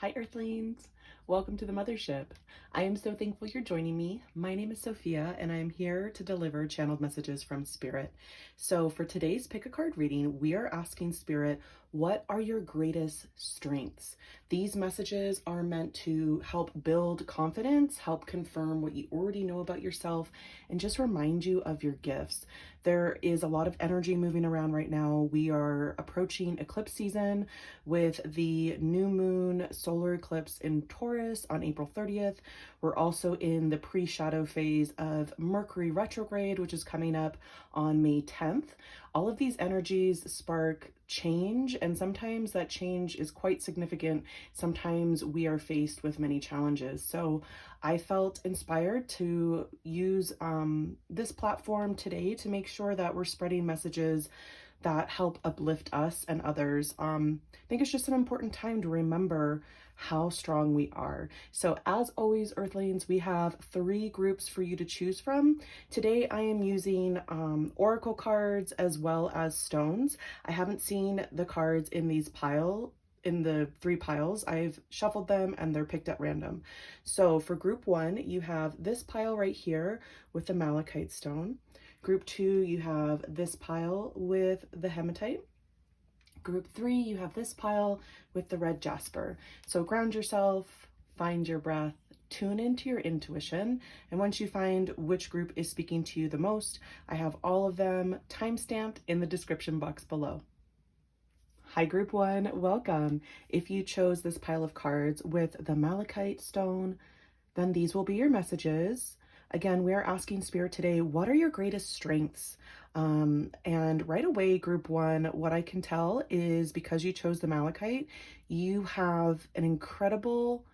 Hi, Earthlings. Welcome to the MotherShip. I am so thankful you're joining me. My name is Sophia, and I am here to deliver channeled messages from Spirit. So, for today's Pick a Card reading, we are asking Spirit, what are your greatest strengths? These messages are meant to help build confidence, help confirm what you already know about yourself, and just remind you of your gifts. There is a lot of energy moving around right now. We are approaching eclipse season with the new moon solar eclipse in Taurus on April 30th. We're also in the pre-shadow phase of Mercury retrograde, which is coming up on May 10th. All of these energies spark change, and sometimes that change is quite significant. Sometimes we are faced with many challenges. So I felt inspired to use this platform today to make sure that we're spreading messages that help uplift us and others. I think it's just an important time to remember how strong we are. So as always, Earthlings, we have 3 groups for you to choose from. Today I am using oracle cards as well as stones. I haven't seen the cards in the 3 piles. I've shuffled them and they're picked at random. So for group 1, you have this pile right here with the malachite stone. Group 2, you have this pile with the hematite. Group 3, you have this pile with the red jasper. So ground yourself, find your breath, tune into your intuition, and once you find which group is speaking to you the most, I have all of them time-stamped in the description box below. Hi, group 1, welcome. If you chose this pile of cards with the malachite stone, then these will be your messages. Again, we are asking Spirit today, what are your greatest strengths? And right away, group 1, what I can tell is because you chose the malachite, you have an incredible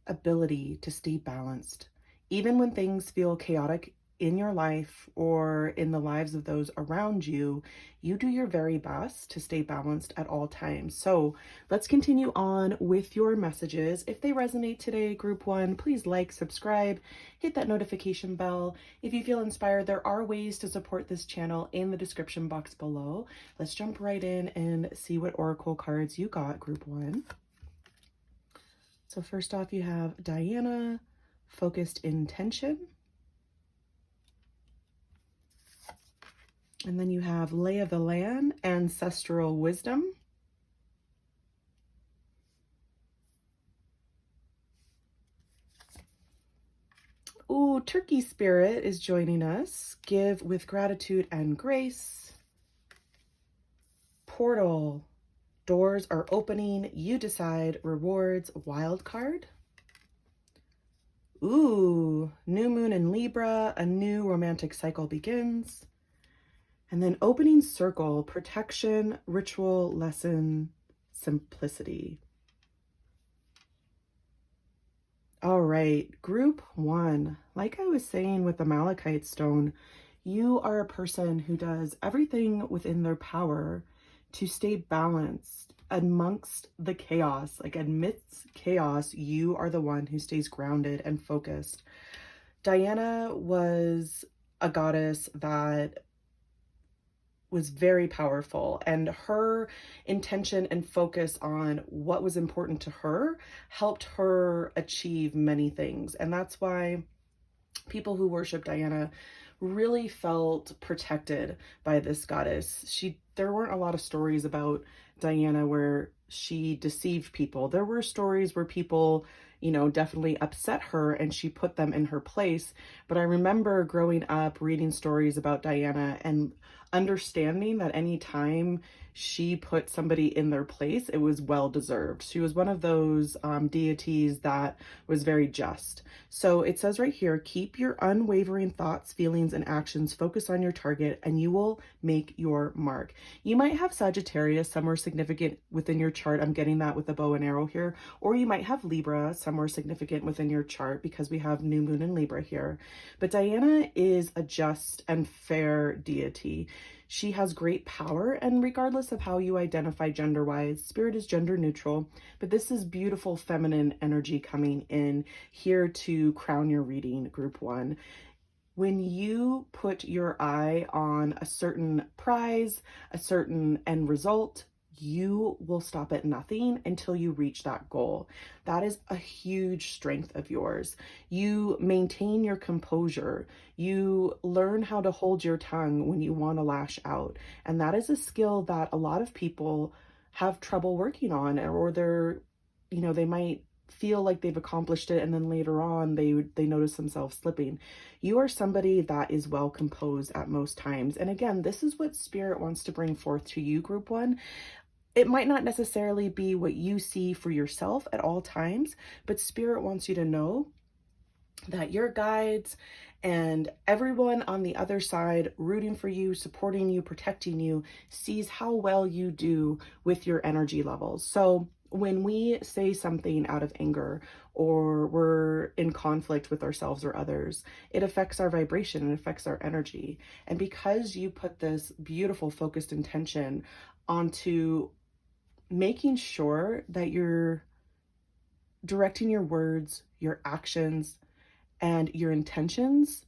ability to stay balanced. Even when things feel chaotic in your life or in the lives of those around you, you do your very best to stay balanced at all times. So let's continue on with your messages. If they resonate today, group 1, please like, subscribe, hit that notification bell. If you feel inspired, there are ways to support this channel in the description box below. Let's jump right in and see what oracle cards you got, group 1. So first off, you have Diana, focused intention. And then you have Lay of the Land, ancestral wisdom. Ooh, Turkey Spirit is joining us. Give with gratitude and grace. Portal. Doors are opening. You decide. Rewards. Wild card. Ooh, new moon in Libra. A new romantic cycle begins. And then opening circle. Protection, ritual, lesson, simplicity. All right, group 1, like I was saying with the malachite stone, you are a person who does everything within their power to stay balanced amongst the chaos. Like amidst chaos, you are the one who stays grounded and focused. Diana was a goddess that was very powerful, and her intention and focus on what was important to her helped her achieve many things. And that's why people who worship Diana really felt protected by this goddess. There weren't a lot of stories about Diana where she deceived people. There were stories where people, definitely upset her and she put them in her place. But I remember growing up reading stories about Diana and understanding that any time she put somebody in their place, it was well deserved. She was one of those deities that was very just. So it says right here, keep your unwavering thoughts, feelings, and actions focused on your target, and you will make your mark. You might have Sagittarius somewhere significant within your chart. I'm getting that with a bow and arrow here. Or you might have Libra somewhere significant within your chart because we have new moon in Libra here. But Diana is a just and fair deity. She has great power, and regardless of how you identify gender-wise, Spirit is gender neutral, but this is beautiful feminine energy coming in here to crown your reading, group 1. When you put your eye on a certain prize, a certain end result, you will stop at nothing until you reach that goal. That is a huge strength of yours. You maintain your composure. You learn how to hold your tongue when you want to lash out. And that is a skill that a lot of people have trouble working on, or they might feel like they've accomplished it and then later on they notice themselves slipping. You are somebody that is well composed at most times. And again, this is what spirit wants to bring forth to you, group one. It might not necessarily be what you see for yourself at all times, but spirit wants you to know that your guides and everyone on the other side rooting for you, supporting you, protecting you, sees how well you do with your energy levels. So when we say something out of anger or we're in conflict with ourselves or others, it affects our vibration, it affects our energy. And because you put this beautiful focused intention onto making sure that you're directing your words, your actions, and your intentions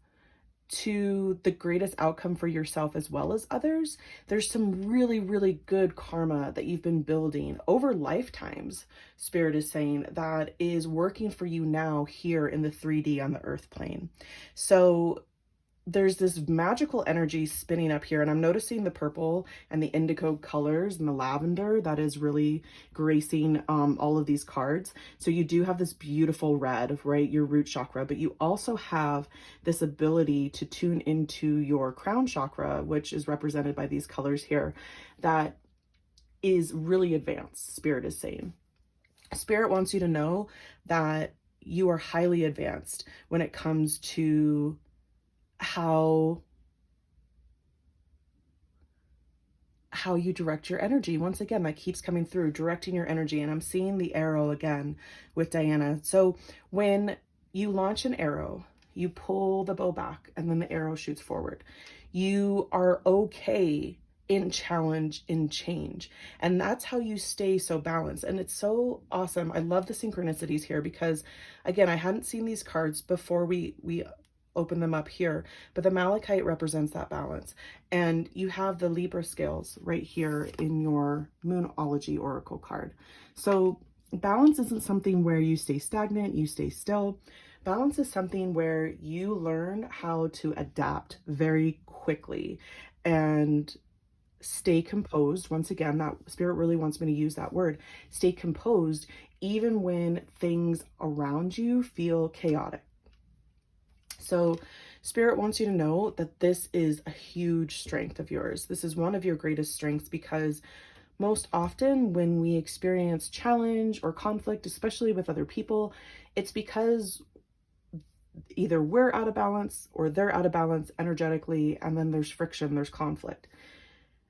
to the greatest outcome for yourself as well as others, there's some really, really good karma that you've been building over lifetimes, Spirit is saying, that is working for you now here in the 3D on the earth plane. So there's this magical energy spinning up here, and I'm noticing the purple and the indigo colors and the lavender that is really gracing all of these cards. So you do have this beautiful red, right, your root chakra, but you also have this ability to tune into your crown chakra, which is represented by these colors here, that is really advanced, Spirit is saying. Spirit wants you to know that you are highly advanced when it comes to how you direct your energy. Once again, that keeps coming through, directing your energy. And I'm seeing the arrow again with Diana. So when you launch an arrow, you pull the bow back and then the arrow shoots forward. You are okay in challenge, in change. And that's how you stay so balanced. And it's so awesome. I love the synchronicities here because, again, I hadn't seen these cards before we open them up here, but the malachite represents that balance. And you have the Libra scales right here in your Moonology Oracle card. So balance isn't something where you stay stagnant, you stay still. Balance is something where you learn how to adapt very quickly and stay composed. Once again, that Spirit really wants me to use that word, stay composed, even when things around you feel chaotic. So Spirit wants you to know that this is a huge strength of yours. This is one of your greatest strengths, because most often when we experience challenge or conflict, especially with other people, it's because either we're out of balance or they're out of balance energetically, and then there's friction, there's conflict.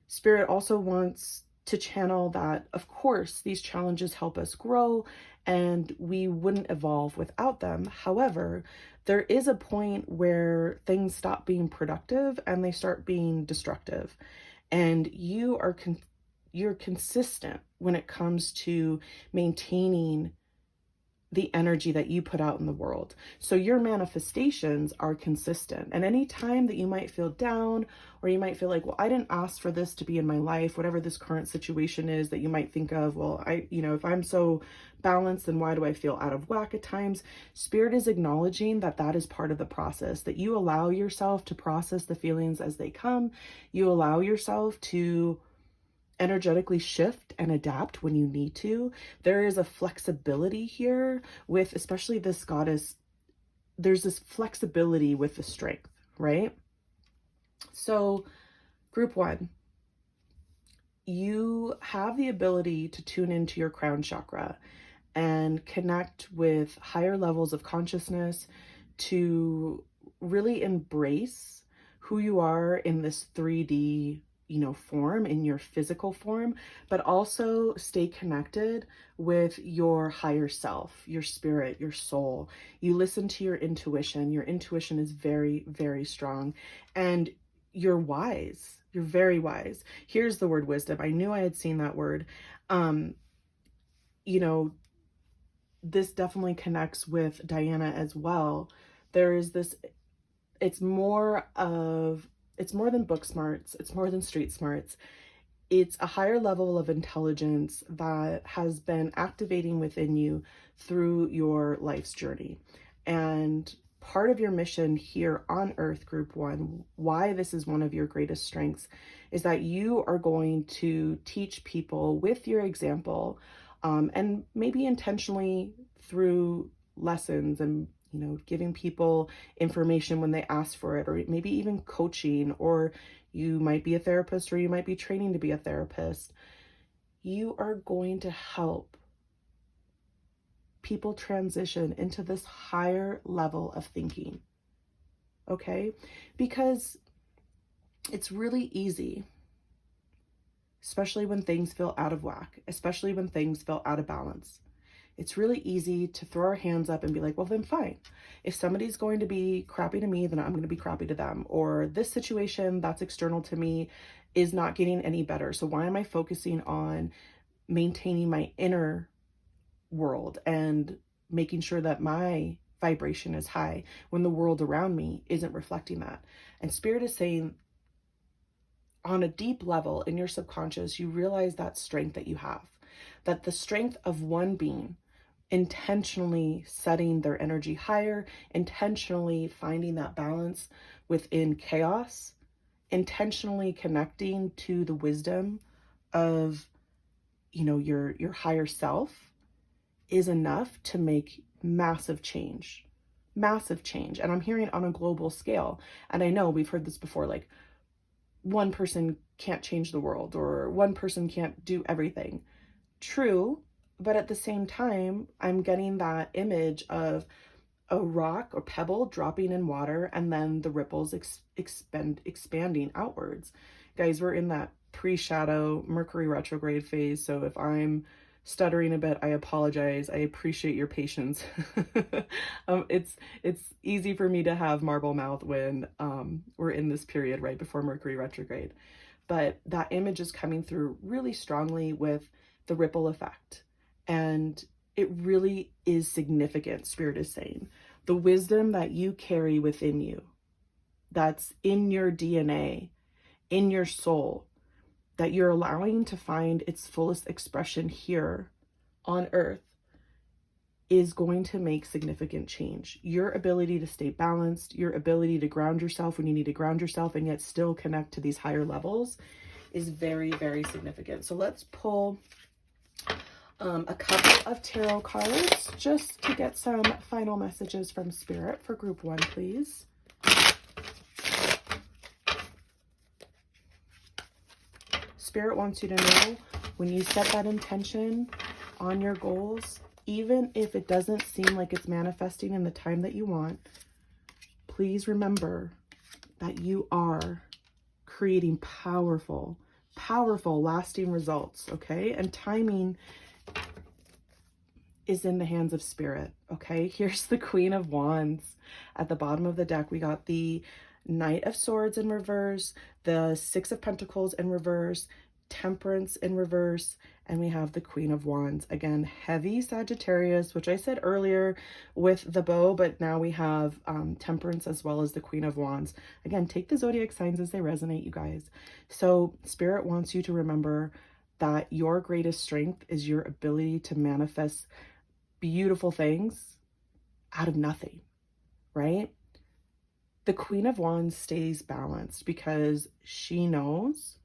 Spirit also wants to channel that, of course, these challenges help us grow and we wouldn't evolve without them. However, there is a point where things stop being productive and they start being destructive. And you're consistent when it comes to maintaining the energy that you put out in the world. So your manifestations are consistent. And any time that you might feel down, or you might feel like, well, I didn't ask for this to be in my life, whatever this current situation is that you might think of, well, if I'm so balanced, then why do I feel out of whack at times? Spirit is acknowledging that that is part of the process, that you allow yourself to process the feelings as they come. You allow yourself to energetically shift and adapt when you need to. There is a flexibility here with, especially this goddess, there's this flexibility with the strength, right? So group one, you have the ability to tune into your crown chakra and connect with higher levels of consciousness to really embrace who you are in this 3D form, in your physical form, but also stay connected with your higher self, your spirit, your soul. You listen to your intuition. Your intuition is very, very strong, and you're wise. You're very wise. Here's the word wisdom. I knew I had seen that word. This definitely connects with Diana as well. There is this, it's more than book smarts. It's more than street smarts. It's a higher level of intelligence that has been activating within you through your life's journey. And part of your mission here on Earth, Group One, why this is one of your greatest strengths, is that you are going to teach people with your example, and maybe intentionally through lessons and giving people information when they ask for it, or maybe even coaching, or you might be a therapist, or you might be training to be a therapist. You are going to help people transition into this higher level of thinking, okay? Because it's really easy, especially when things feel out of whack, especially when things feel out of balance. It's really easy to throw our hands up and be like, well, then fine. If somebody's going to be crappy to me, then I'm going to be crappy to them. Or this situation that's external to me is not getting any better. So why am I focusing on maintaining my inner world and making sure that my vibration is high when the world around me isn't reflecting that? And Spirit is saying, on a deep level in your subconscious, you realize that strength that you have, that the strength of one being intentionally setting their energy higher, intentionally finding that balance within chaos, intentionally connecting to the wisdom of, your higher self, is enough to make massive change. Massive change. And I'm hearing on a global scale. And I know we've heard this before, like, one person can't change the world, or one person can't do everything. True, but at the same time, I'm getting that image of a rock or pebble dropping in water and then the ripples expanding outwards. Guys, we're in that pre-shadow Mercury retrograde phase, so if I'm stuttering a bit, I apologize. I appreciate your patience. It's easy for me to have marble mouth when we're in this period right before Mercury retrograde. But that image is coming through really strongly with the ripple effect. And it really is significant, Spirit is saying. The wisdom that you carry within you, that's in your DNA, in your soul, that you're allowing to find its fullest expression here on Earth, is going to make significant change. Your ability to stay balanced, your ability to ground yourself when you need to ground yourself and yet still connect to these higher levels is very, very significant. So let's pull a couple of tarot cards just to get some final messages from Spirit for Group One, please. Spirit wants you to know, when you set that intention on your goals, even if it doesn't seem like it's manifesting in the time that you want, please remember that you are creating powerful, lasting results, okay? And timing is in the hands of Spirit, okay? Here's the Queen of Wands. At the bottom of the deck, we got the Knight of Swords in reverse, the Six of Pentacles in reverse, Temperance in reverse, and we have the Queen of Wands. Again, heavy Sagittarius, which I said earlier with the bow, but now we have Temperance as well as the Queen of Wands. Again, take the zodiac signs as they resonate, you guys. So Spirit wants you to remember that your greatest strength is your ability to manifest beautiful things out of nothing, right? The Queen of Wands stays balanced because she knows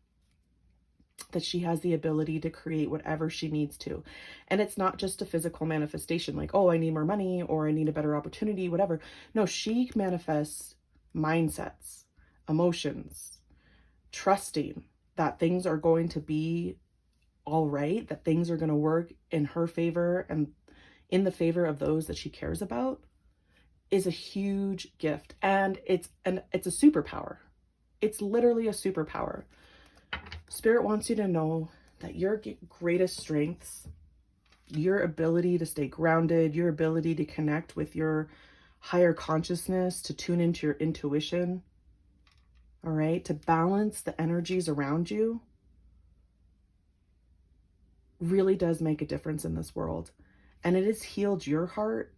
that she has the ability to create whatever she needs to. And it's not just a physical manifestation like, oh, I need more money or I need a better opportunity, whatever. No, she manifests mindsets, emotions, trusting that things are going to be all right, that things are going to work in her favor and in the favor of those that she cares about, is a huge gift. And it's a superpower. It's literally a superpower. Spirit wants you to know that your greatest strengths, your ability to stay grounded, your ability to connect with your higher consciousness, to tune into your intuition, all right, to balance the energies around you, really does make a difference in this world. And it has healed your heart,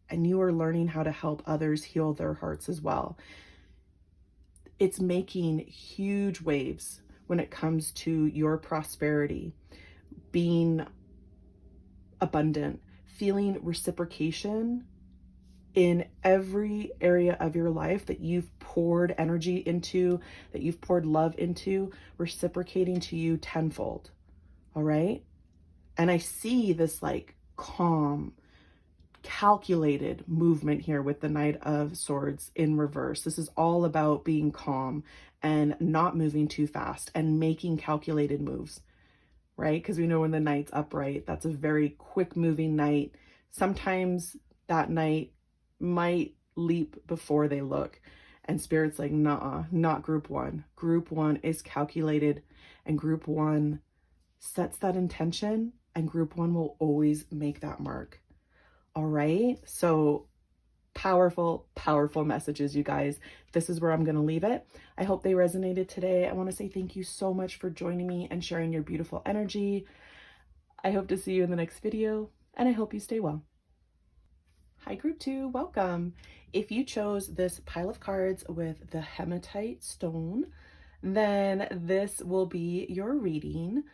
and you are learning how to help others heal their hearts as well. It's making huge waves when it comes to your prosperity, being abundant, feeling reciprocation in every area of your life that you've poured energy into, that you've poured love into, reciprocating to you tenfold. All right. And I see this like calm, calculated movement here with the Knight of Swords in reverse. This is all about being calm and not moving too fast and making calculated moves, right? Because we know when the Knight's upright, that's a very quick moving knight. Sometimes that knight might leap before they look. And Spirit's like, nah, not group one. Group one is calculated, and group one sets that intention, and group one will always make that mark. All right. So powerful, powerful messages, you guys. This is where I'm going to leave it. I hope they resonated today. I want to say thank you so much for joining me and sharing your beautiful energy. I hope to see you in the next video, and I hope you stay well. Hi, group 2, welcome. If you chose this pile of cards with the hematite stone, then this will be your reading.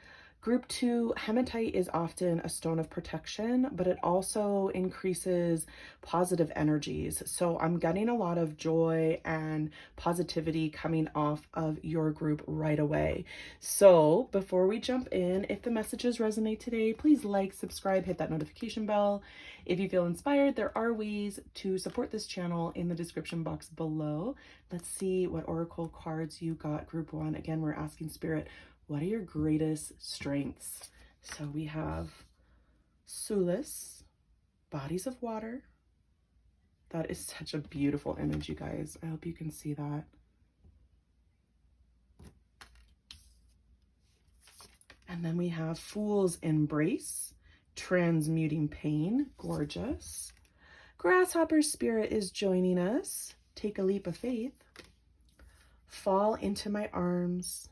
Group 2, hematite is often a stone of protection, but it also increases positive energies. So I'm getting a lot of joy and positivity coming off of your group right away. So before we jump in, if the messages resonate today, please like, subscribe, hit that notification bell. If you feel inspired, there are ways to support this channel in the description box below. Let's see what oracle cards you got, group 1. Again, we're asking Spirit, what are your greatest strengths? So we have Sulis, bodies of water. That is such a beautiful image, you guys. I hope you can see that. And then we have Fool's Embrace, transmuting pain, gorgeous. Grasshopper Spirit is joining us. Take a leap of faith. Fall into my arms.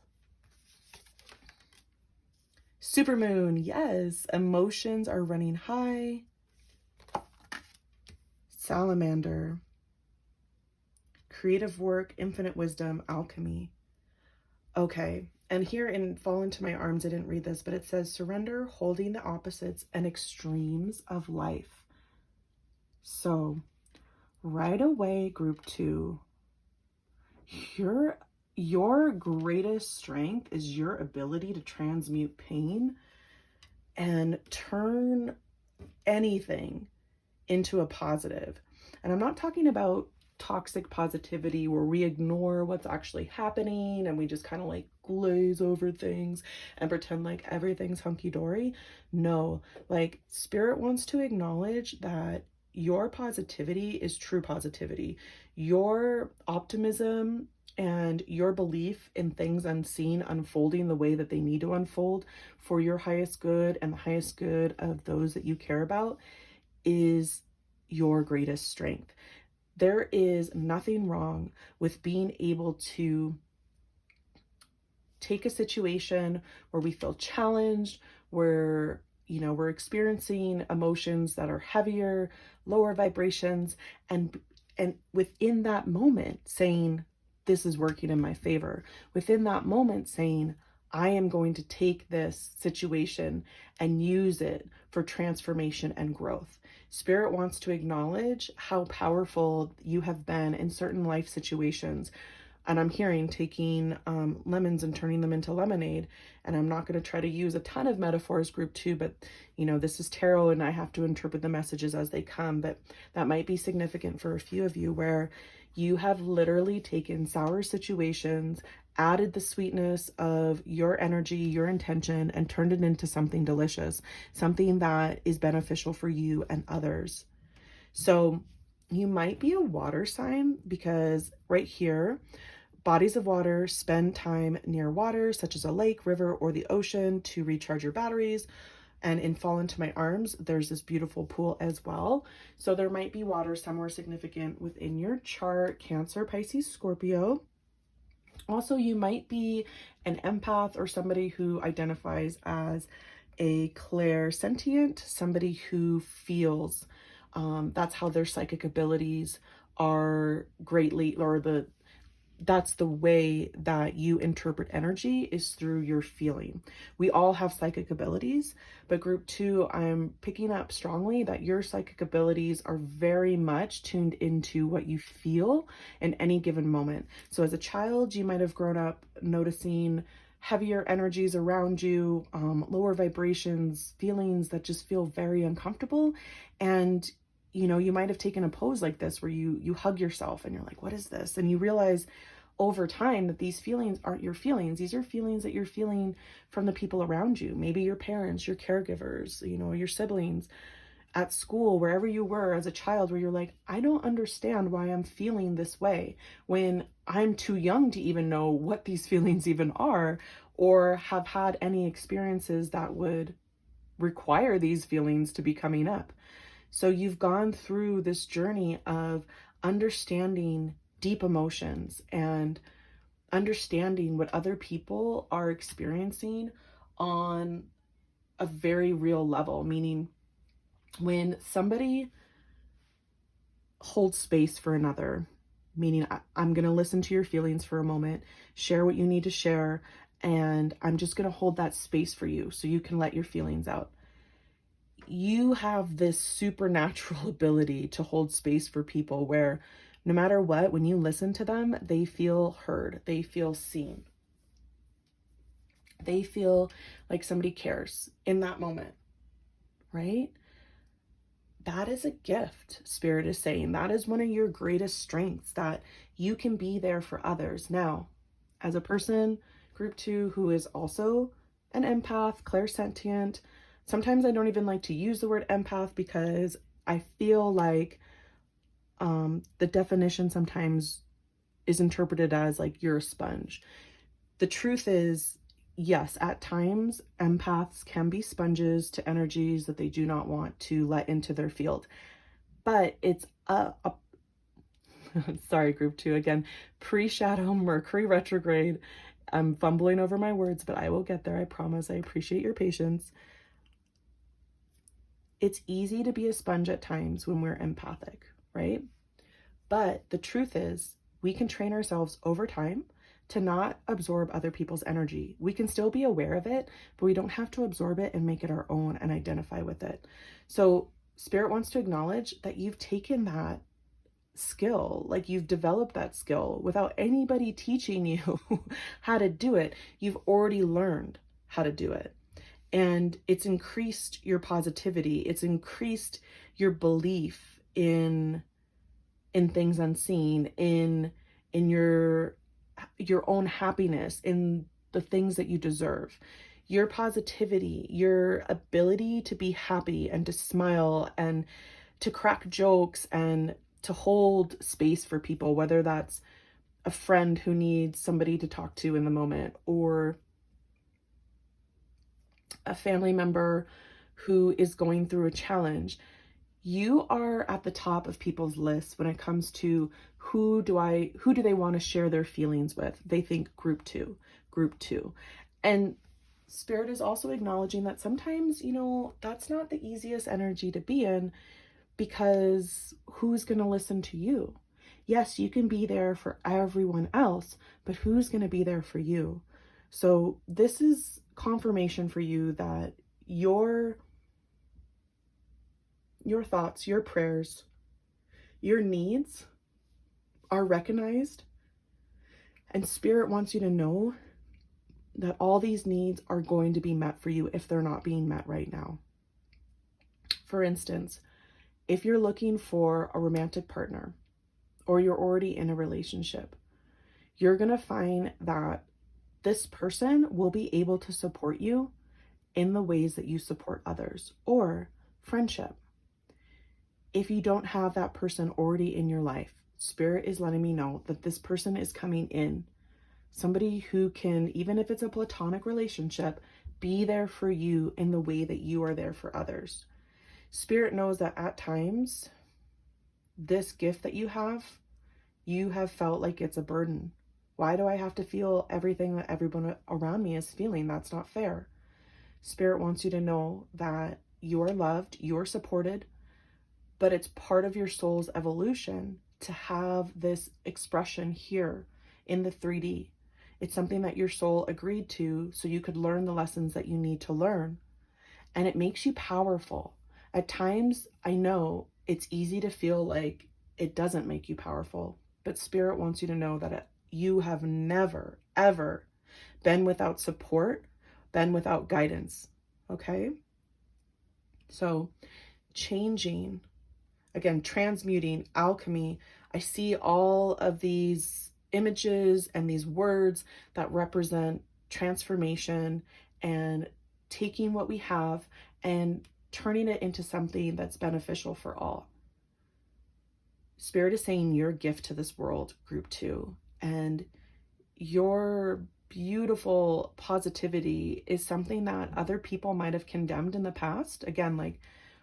Supermoon, yes, emotions are running high. Salamander, creative work, infinite wisdom, alchemy. Okay, and here in Fall into my arms, I didn't read this, but it says surrender, holding the opposites and extremes of life. So right away, group 2, your greatest strength is your ability to transmute pain and turn anything into a positive. And I'm not talking about toxic positivity where we ignore what's actually happening and we just kind of like glaze over things and pretend like everything's hunky-dory. No, like Spirit wants to acknowledge that your positivity is true positivity. Your optimism and your belief in things unseen unfolding the way that they need to unfold for your highest good and the highest good of those that you care about is your greatest strength. There is nothing wrong with being able to take a situation where we feel challenged, where we're experiencing emotions that are heavier, lower vibrations, and within that moment saying, this is working in my favor. Within that moment saying, I am going to take this situation and use it for transformation and growth. Spirit wants to acknowledge how powerful you have been in certain life situations. And I'm hearing taking lemons and turning them into lemonade. And I'm not going to try to use a ton of metaphors, group 2, but this is tarot and I have to interpret the messages as they come. But that might be significant for a few of you where you have literally taken sour situations, added the sweetness of your energy, your intention, and turned it into something delicious, something that is beneficial for you and others. So you might be a water sign because right here, bodies of water, spend time near water, such as a lake, river, or the ocean to recharge your batteries. And in Fall into my arms, there's this beautiful pool as well. So there might be water somewhere significant within your chart, Cancer, Pisces, Scorpio. Also, you might be an empath or somebody who identifies as a clairsentient, somebody who feels. That's how their psychic abilities are greatly, or that's the way that you interpret energy, is through your feeling. We all have psychic abilities, but group 2, I'm picking up strongly that your psychic abilities are very much tuned into what you feel in any given moment. So as a child, you might have grown up noticing heavier energies around you, lower vibrations, feelings that just feel very uncomfortable. And you might have taken a pose like this where you hug yourself and you're like, what is this? And you realize over time that these feelings aren't your feelings. These are feelings that you're feeling from the people around you. Maybe your parents, your caregivers, your siblings, at school, wherever you were as a child, where you're like, I don't understand why I'm feeling this way, when I'm too young to even know what these feelings even are, or have had any experiences that would require these feelings to be coming up. So you've gone through this journey of understanding deep emotions and understanding what other people are experiencing on a very real level. Meaning, when somebody holds space for another, meaning I'm going to listen to your feelings for a moment, share what you need to share, and I'm just going to hold that space for you so you can let your feelings out. You have this supernatural ability to hold space for people where no matter what, when you listen to them, they feel heard, they feel seen. They feel like somebody cares in that moment, right? That is a gift, Spirit is saying. That is one of your greatest strengths, that you can be there for others. Now, as a person, group 2, who is also an empath, clairsentient, sometimes I don't even like to use the word empath because I feel like the definition sometimes is interpreted as like you're a sponge. The truth is, yes, at times empaths can be sponges to energies that they do not want to let into their field. But it's sorry, group 2 again, pre-shadow Mercury retrograde. I'm fumbling over my words, but I will get there, I promise. I appreciate your patience. It's easy to be a sponge at times when we're empathic, right? But the truth is, we can train ourselves over time to not absorb other people's energy. We can still be aware of it, but we don't have to absorb it and make it our own and identify with it. So Spirit wants to acknowledge that you've taken that skill, like you've developed that skill without anybody teaching you how to do it. You've already learned how to do it. And it's increased your positivity. It's increased your belief in things unseen, in your own happiness, in the things that you deserve. Your positivity, your ability to be happy and to smile and to crack jokes and to hold space for people, whether that's a friend who needs somebody to talk to in the moment, or a family member who is going through a challenge. You are at the top of people's lists when it comes to who do they want to share their feelings with. They think group 2. And Spirit is also acknowledging that sometimes, that's not the easiest energy to be in, because who's going to listen to you? Yes, you can be there for everyone else, but who's going to be there for you? So this is confirmation for you that your thoughts, your prayers, your needs are recognized, and Spirit wants you to know that all these needs are going to be met for you if they're not being met right now. For instance, if you're looking for a romantic partner, or you're already in a relationship, you're going to find that this person will be able to support you in the ways that you support others. Or friendship. If you don't have that person already in your life, Spirit is letting me know that this person is coming in. Somebody who can, even if it's a platonic relationship, be there for you in the way that you are there for others. Spirit knows that at times, this gift that you have felt like it's a burden. Why do I have to feel everything that everyone around me is feeling? That's not fair. Spirit wants you to know that you are loved, you are supported, but it's part of your soul's evolution to have this expression here in the 3D. It's something that your soul agreed to so you could learn the lessons that you need to learn. And it makes you powerful. At times, I know it's easy to feel like it doesn't make you powerful, but Spirit wants you to know that you have never, ever been without support, been without guidance. Okay? So, changing, again, transmuting, alchemy. I see all of these images and these words that represent transformation and taking what we have and turning it into something that's beneficial for all. Spirit is saying you're a gift to this world, group 2, and your beautiful positivity is something that other people might have condemned in the past. Again, like,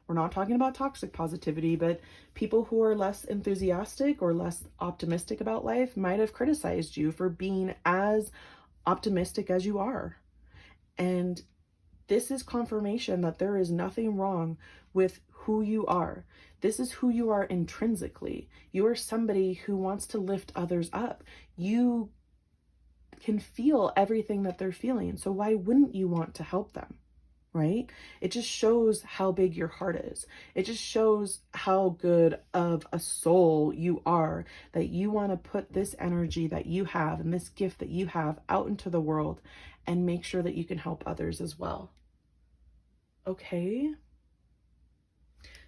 we're not talking about toxic positivity, but people who are less enthusiastic or less optimistic about life might have criticized you for being as optimistic as you are. And this is confirmation that there is nothing wrong with who you are. This is who you are intrinsically. You are somebody who wants to lift others up. You can feel everything that they're feeling. So why wouldn't you want to help them? Right? It just shows how big your heart is. It just shows how good of a soul you are, that you want to put this energy that you have and this gift that you have out into the world and make sure that you can help others as well. Okay.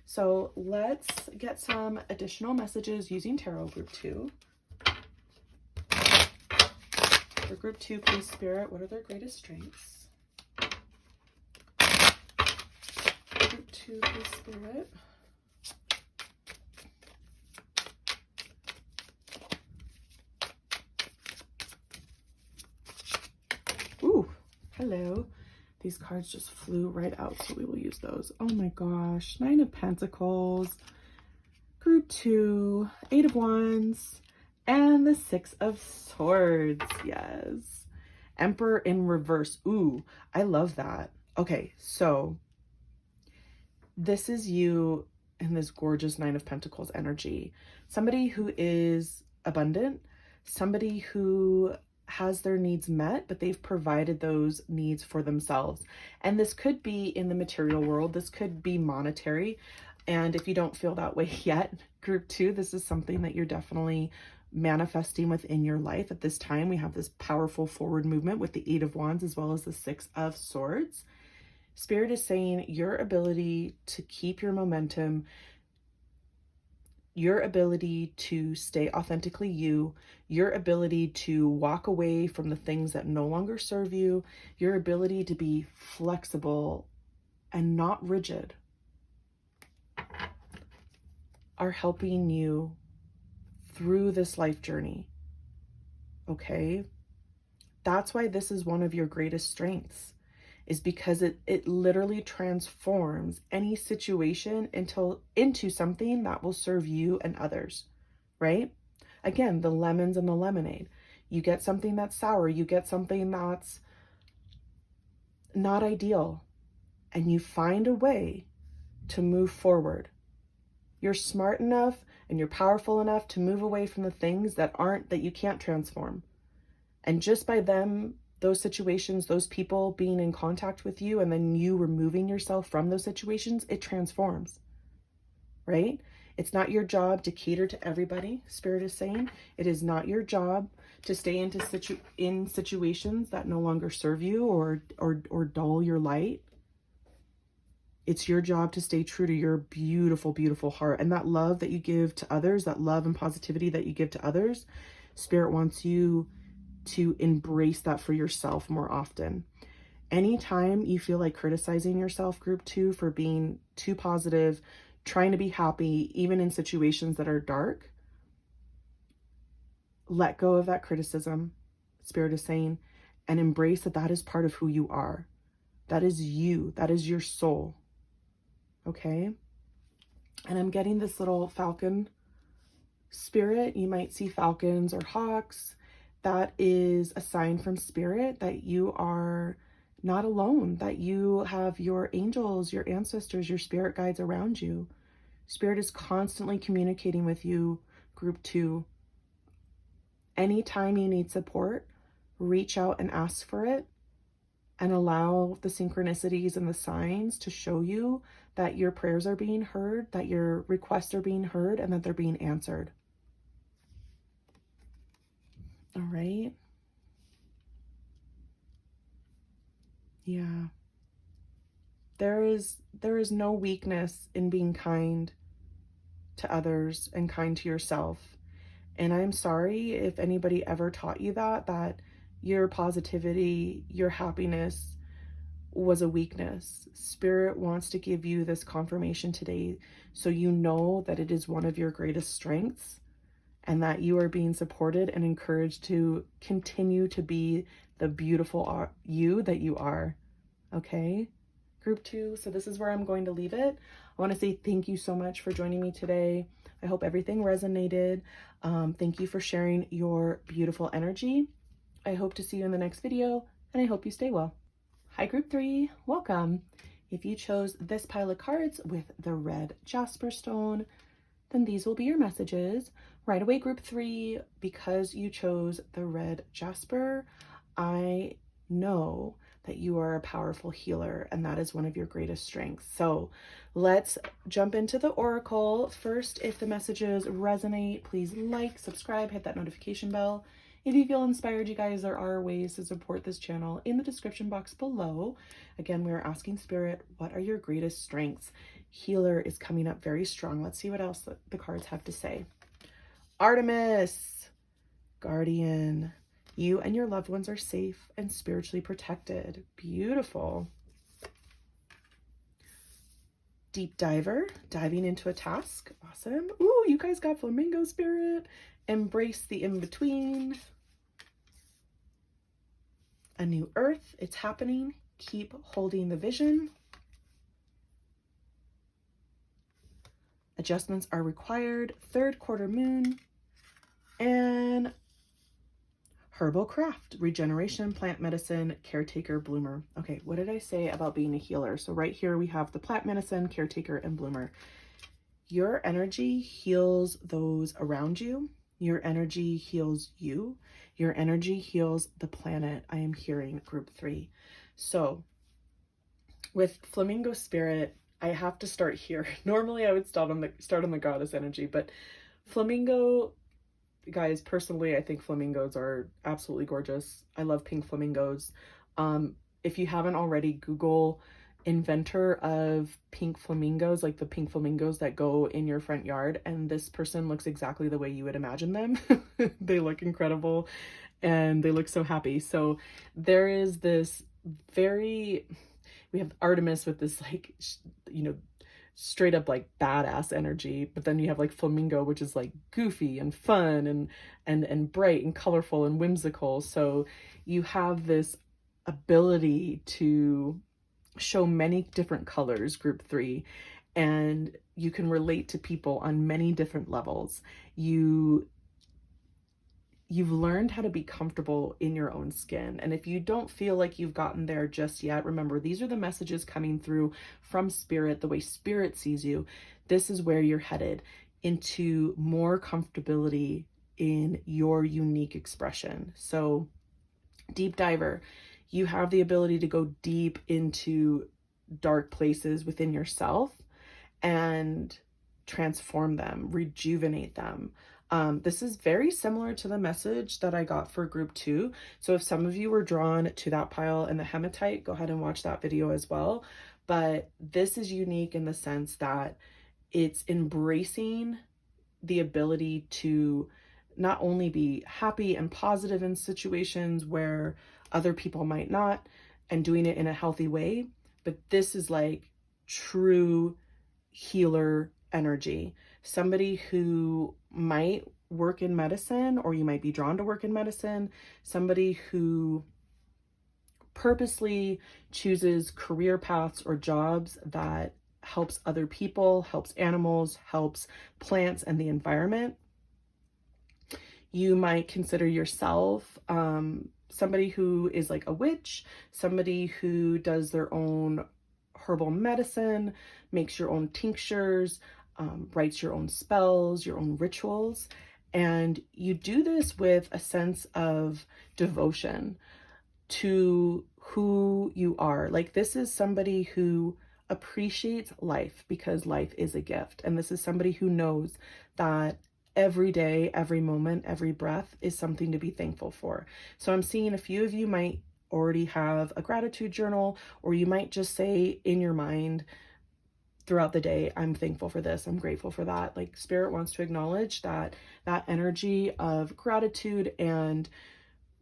So let's get some additional messages using Tarot, group 2. For group 2, please, Spirit, what are their greatest strengths? Group 2, please, Spirit. Ooh, hello. These cards just flew right out, so we will use those. Oh my gosh. 9 of Pentacles, group 2, 8 of Wands, and the 6 of Swords. Yes. Emperor in reverse. Ooh, I love that. Okay, so this is you in this gorgeous 9 of Pentacles energy. Somebody who is abundant, somebody who has their needs met, but they've provided those needs for themselves. And this could be in the material world. This could be monetary. And if you don't feel that way yet, group 2, this is something that you're definitely manifesting within your life. At this time, we have this powerful forward movement with the 8 of Wands as well as the 6 of Swords. Spirit is saying your ability to keep your momentum, your ability to stay authentically you, your ability to walk away from the things that no longer serve you, your ability to be flexible and not rigid are helping you through this life journey. Okay? That's why this is one of your greatest strengths, is because it literally transforms any situation into something that will serve you and others, right? Again, the lemons and the lemonade. You get something that's sour, you get something that's not ideal, and you find a way to move forward. You're smart enough and you're powerful enough to move away from the things that you can't transform. And just by those situations, those people being in contact with you, and then you removing yourself from those situations, it transforms, right? It's not your job to cater to everybody, Spirit is saying. It is not your job to stay in situations that no longer serve you or dull your light. It's your job to stay true to your beautiful, beautiful heart. And that love that you give to others, that love and positivity that you give to others, Spirit wants you to embrace that for yourself more often. Anytime you feel like criticizing yourself, group 2, for being too positive, trying to be happy, even in situations that are dark, let go of that criticism, Spirit is saying, and embrace that that is part of who you are. That is you. That is your soul. Okay? And I'm getting this little falcon spirit. You might see falcons or hawks. That is a sign from Spirit that you are not alone, that you have your angels, your ancestors, your spirit guides around you. Spirit is constantly communicating with you, group 2. Anytime you need support, reach out and ask for it, and allow the synchronicities and the signs to show you that your prayers are being heard, that your requests are being heard, and that they're being answered. All right. Yeah. There is no weakness in being kind to others and kind to yourself. And I'm sorry if anybody ever taught you that your positivity, your happiness was a weakness. Spirit wants to give you this confirmation today so you know that it is one of your greatest strengths and that you are being supported and encouraged to continue to be the beautiful you that you are. Okay? Group 2, so this is where I'm going to leave it. I want to say thank you so much for joining me today. I hope everything resonated. Thank you for sharing your beautiful energy. I hope to see you in the next video, and I hope you stay well. Hi, Group 3, welcome. If you chose this pile of cards with the red jasper stone, then these will be your messages. Right away, Group 3, because you chose the red jasper, I know that you are a powerful healer, and that is one of your greatest strengths. So let's jump into the oracle. First, if the messages resonate, please like, subscribe, hit that notification bell. If you feel inspired, you guys, there are ways to support this channel in the description box below. Again, we're asking Spirit, what are your greatest strengths? Healer is coming up very strong. Let's see what else the cards have to say. Artemis, Guardian. You and your loved ones are safe and spiritually protected. Beautiful. Deep Diver, diving into a task. Awesome. Ooh, you guys got Flamingo Spirit. Embrace the in-between. A new earth, it's happening. Keep holding the vision. Adjustments are required. Third quarter moon. And herbal craft, regeneration, plant medicine, caretaker, bloomer. Okay, what did I say about being a healer? So right here we have the plant medicine, caretaker, and bloomer. Your energy heals those around you. Your energy heals you. Your energy heals the planet. I am hearing Group 3. So with Flamingo Spirit, I have to start here. Normally I would start on the goddess energy, but Flamingo, guys, personally, I think flamingos are absolutely gorgeous. I love pink flamingos. If you haven't already, Google inventor of pink flamingos, like the pink flamingos that go in your front yard, and this person looks exactly the way you would imagine them. They look incredible and they look so happy. So there is this we have Artemis with this, like, straight up like badass energy, but then you have like Flamingo, which is like goofy and fun and bright and colorful and whimsical. So you have this ability to show many different colors, Group 3, and you can relate to people on many different levels. You've learned how to be comfortable in your own skin. And if you don't feel like you've gotten there just yet, remember, these are the messages coming through from Spirit, the way Spirit sees you. This is where you're headed, into more comfortability in your unique expression. So Deep Diver, you have the ability to go deep into dark places within yourself and transform them, rejuvenate them. This is very similar to the message that I got for Group 2. So if some of you were drawn to that pile and the hematite, go ahead and watch that video as well. But this is unique in the sense that it's embracing the ability to not only be happy and positive in situations where other people might not, and doing it in a healthy way, but this is like true healer energy. Somebody who might work in medicine, or you might be drawn to work in medicine, somebody who purposely chooses career paths or jobs that helps other people, helps animals, helps plants and the environment. You might consider yourself somebody who is like a witch, somebody who does their own herbal medicine, makes your own tinctures, writes your own spells, your own rituals. And you do this with a sense of devotion to who you are. Like, this is somebody who appreciates life because life is a gift. And this is somebody who knows that every day, every moment, every breath is something to be thankful for. So I'm seeing a few of you might already have a gratitude journal, or you might just say in your mind throughout the day, I'm thankful for this, I'm grateful for that. Like, Spirit wants to acknowledge that energy of gratitude and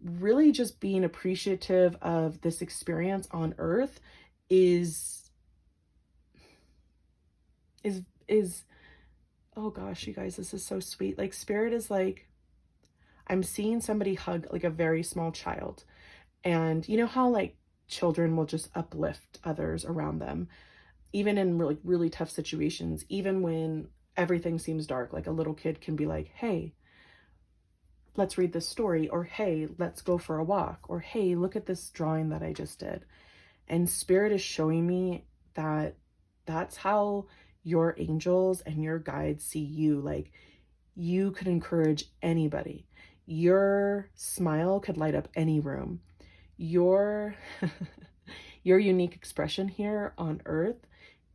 really just being appreciative of this experience on earth is is oh gosh, you guys, this is so sweet. Like, Spirit is like, I'm seeing somebody hug like a very small child. And you know how like children will just uplift others around them, even in really, really tough situations, even when everything seems dark. Like, a little kid can be like, hey, let's read this story, or hey, let's go for a walk, or hey, look at this drawing that I just did. And Spirit is showing me that that's how your angels and your guides see you. Like, you could encourage anybody. Your smile could light up any room. Your your unique expression here on earth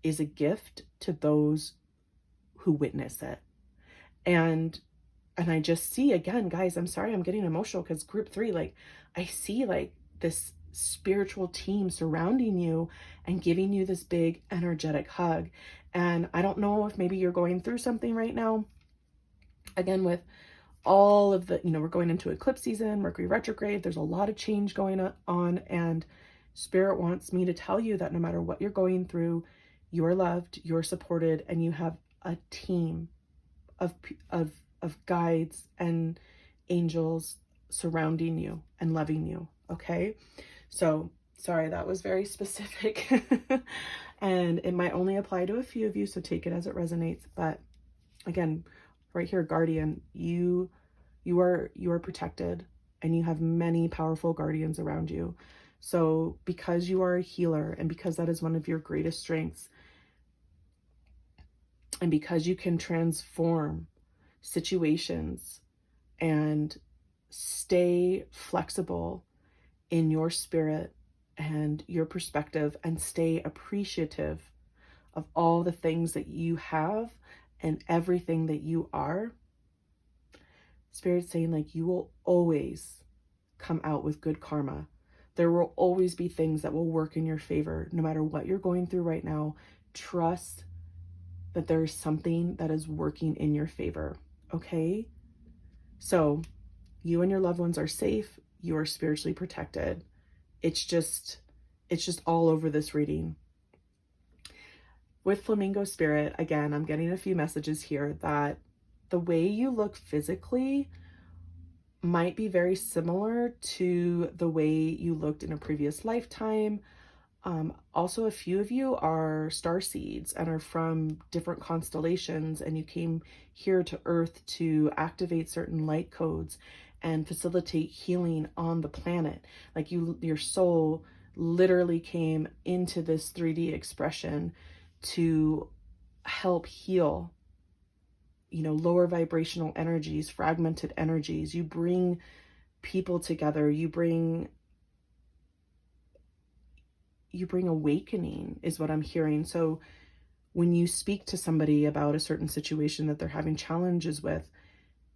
is a gift to those who witness it. And I just see, again, guys, I'm sorry I'm getting emotional, because group 3, like, I see like this spiritual team surrounding you and giving you this big energetic hug. And I don't know if maybe you're going through something right now, again, with all of the, we're going into eclipse season, Mercury retrograde, there's a lot of change going on, and Spirit wants me to tell you that no matter what you're going through, you're loved, you're supported, and you have a team of guides and angels surrounding you and loving you. Okay, so sorry, that was very specific and it might only apply to a few of you, so take it as it resonates. But again, right here, guardian, you are protected, and you have many powerful guardians around you. So because you are a healer, and because that is one of your greatest strengths, and because you can transform situations and stay flexible in your spirit and your perspective, and stay appreciative of all the things that you have and everything that you are, Spirit's saying, like, you will always come out with good karma. There will always be things that will work in your favor. No matter what you're going through right now, trust that there is something that is working in your favor. Okay? So you and your loved ones are safe. You are spiritually protected. It's just all over this reading. With Flamingo Spirit, again, I'm getting a few messages here that the way you look physically might be very similar to the way you looked in a previous lifetime. Also, a few of you are star seeds and are from different constellations, and you came here to Earth to activate certain light codes and facilitate healing on the planet. Like, your soul literally came into this 3D expression to help heal, lower vibrational energies, fragmented energies. You bring people together. You bring awakening, is what I'm hearing. So when you speak to somebody about a certain situation that they're having challenges with,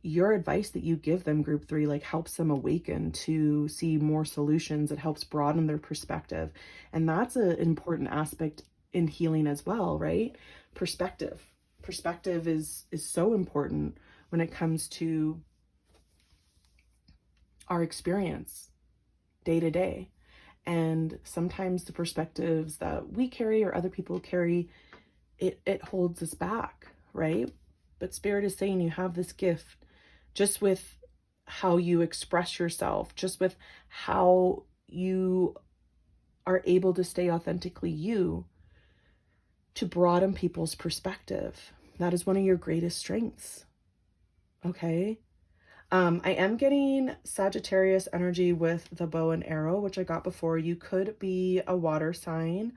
your advice that you give them, group 3, like, helps them awaken to see more solutions. It helps broaden their perspective. And that's an important aspect in healing as well, right? Perspective is so important when it comes to our experience day to day. And sometimes the perspectives that we carry or other people carry, it holds us back, right? But Spirit is saying you have this gift, just with how you express yourself, just with how you are able to stay authentically you, to broaden people's perspective. That is one of your greatest strengths. Okay? I am getting Sagittarius energy with the bow and arrow, which I got before. You could be a water sign.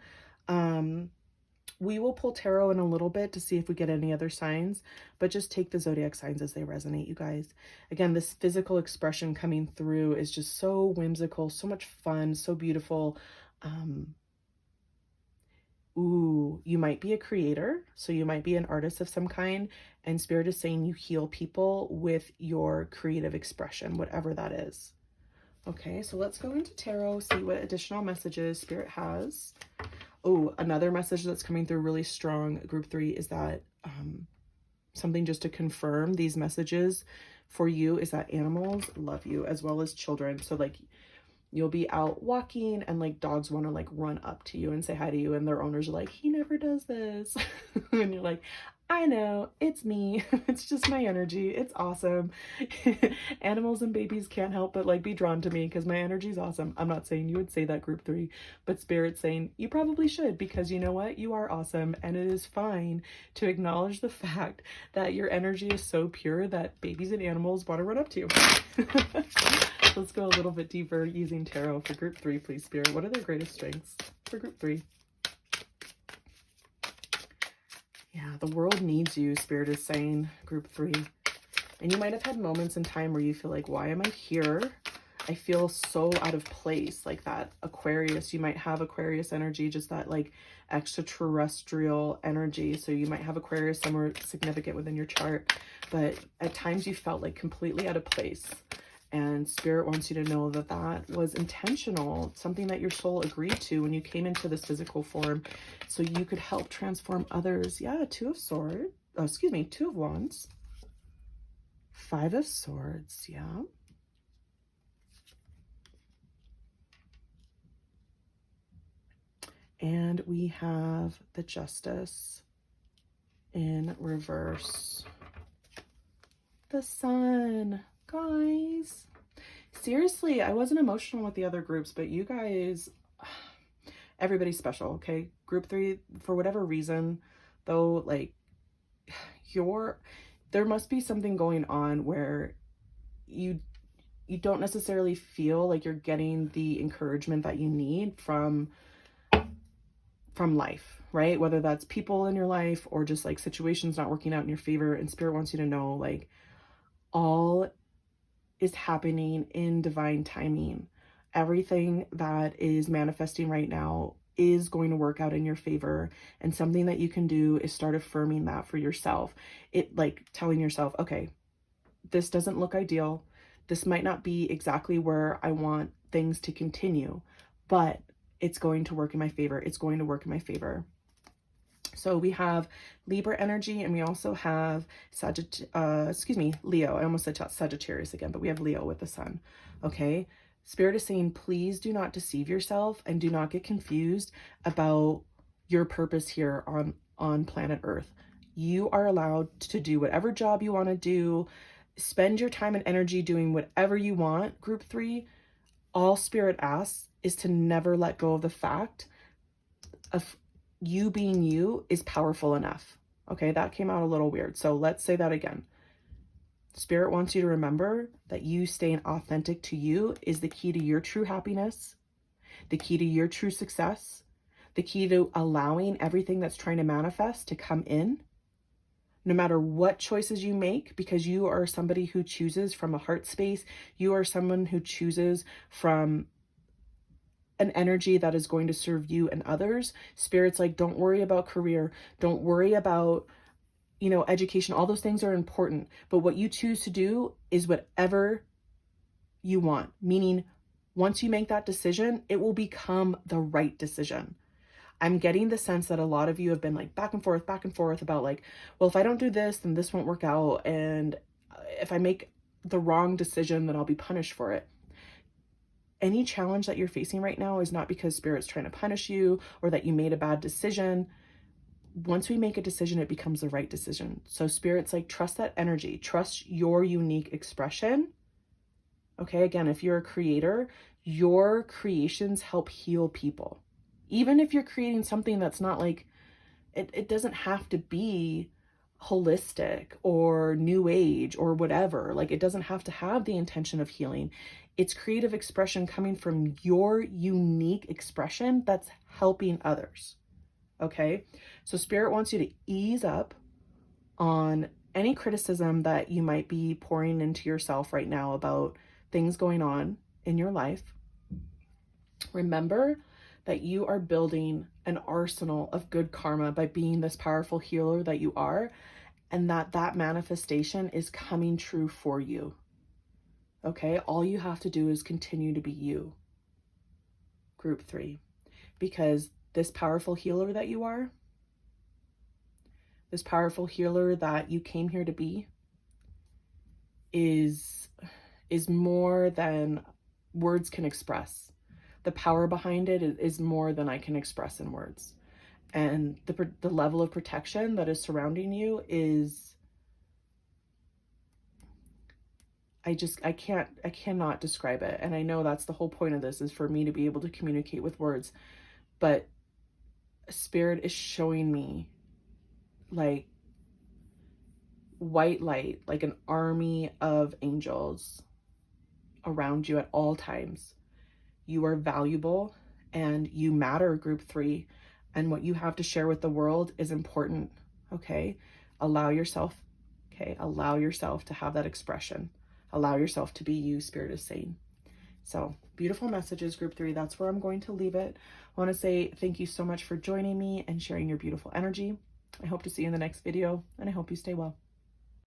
We will pull tarot in a little bit to see if we get any other signs, but just take the zodiac signs as they resonate, you guys. Again, this physical expression coming through is just so whimsical, so much fun, so beautiful. Ooh, you might be a creator, so you might be an artist of some kind, and Spirit is saying you heal people with your creative expression, whatever that is. Okay, so let's go into tarot, see what additional messages Spirit has. Oh, another message that's coming through really strong, group 3, is that something just to confirm these messages for you is that animals love you as well as children. So like you'll be out walking and like dogs want to like run up to you and say hi to you, and their owners are like, he never does this. And you're like, I know, it's me. It's just my energy. It's awesome. Animals and babies can't help but like be drawn to me because my energy is awesome. I'm not saying you would say that, group 3, but Spirit's saying you probably should, because you know what? You are awesome, and it is fine to acknowledge the fact that your energy is so pure that babies and animals want to run up to you. Let's go a little bit deeper using tarot for group 3, please, Spirit. What are their greatest strengths for group 3? Yeah, the world needs you, Spirit is saying, group 3. And you might have had moments in time where you feel like, why am I here? I feel so out of place, like that Aquarius. You might have Aquarius energy, just that like extraterrestrial energy. So you might have Aquarius somewhere significant within your chart, but at times you felt like completely out of place. And Spirit wants you to know that that was intentional, something that your soul agreed to when you came into this physical form, so you could help transform others. Yeah, 2 of Swords. Oh, excuse me, 2 of Wands. 5 of Swords, yeah. And we have the Justice in reverse. The Sun. Guys, seriously, I wasn't emotional with the other groups, but you guys, everybody's special, okay? Group 3, for whatever reason, though, like, there must be something going on where you don't necessarily feel like you're getting the encouragement that you need from life, right? Whether that's people in your life or just like situations not working out in your favor. And Spirit wants you to know, like, all is happening in divine timing. Everything that is manifesting right now is going to work out in your favor. And something that you can do is start affirming that for yourself. It like telling yourself, okay, this doesn't look ideal. This might not be exactly where I want things to continue, but it's going to work in my favor. It's going to work in my favor. So we have Libra energy, and we also have Leo. I almost said Sagittarius again, but we have Leo with the sun. Okay. Spirit is saying, please do not deceive yourself and do not get confused about your purpose here on planet Earth. You are allowed to do whatever job you want to do. Spend your time and energy doing whatever you want. Group 3, all Spirit asks is to never let go of the fact of you being you is powerful enough. Okay, that came out a little weird. So let's say that again. Spirit wants you to remember that you staying authentic to you is the key to your true happiness, the key to your true success, the key to allowing everything that's trying to manifest to come in, no matter what choices you make, because you are somebody who chooses from a heart space. You are someone who chooses from an energy that is going to serve you and others. Spirit's like, don't worry about career. Don't worry about, education. All those things are important. But what you choose to do is whatever you want. Meaning, once you make that decision, it will become the right decision. I'm getting the sense that a lot of you have been like back and forth about like, well, if I don't do this, then this won't work out. And if I make the wrong decision, then I'll be punished for it. Any challenge that you're facing right now is not because Spirit's trying to punish you or that you made a bad decision. Once we make a decision, it becomes the right decision. So Spirit's like, trust that energy, trust your unique expression. Okay, again, if you're a creator, your creations help heal people. Even if you're creating something that's not like, it doesn't have to be holistic or new age or whatever. Like, it doesn't have to have the intention of healing. It's creative expression coming from your unique expression that's helping others. okay? So Spirit wants you to ease up on any criticism that you might be pouring into yourself right now about things going on in your life. Remember that you are building an arsenal of good karma by being this powerful healer that you are, and that manifestation is coming true for you. Okay? All you have to do is continue to be you. Group 3. Because this powerful healer that you are, this powerful healer that you came here to be, is more than words can express. The power behind it is more than I can express in words. And the level of protection that is surrounding you is, I cannot describe it. And I know that's the whole point of this, is for me to be able to communicate with words. But Spirit is showing me like white light, like an army of angels around you at all times. You are valuable and you matter, group 3. And what you have to share with the world is important. Okay? Allow yourself to have that expression. Allow yourself to be you, Spirit is saying. So, beautiful messages, group 3. That's where I'm going to leave it. I want to say thank you so much for joining me and sharing your beautiful energy. I hope to see you in the next video, and I hope you stay well.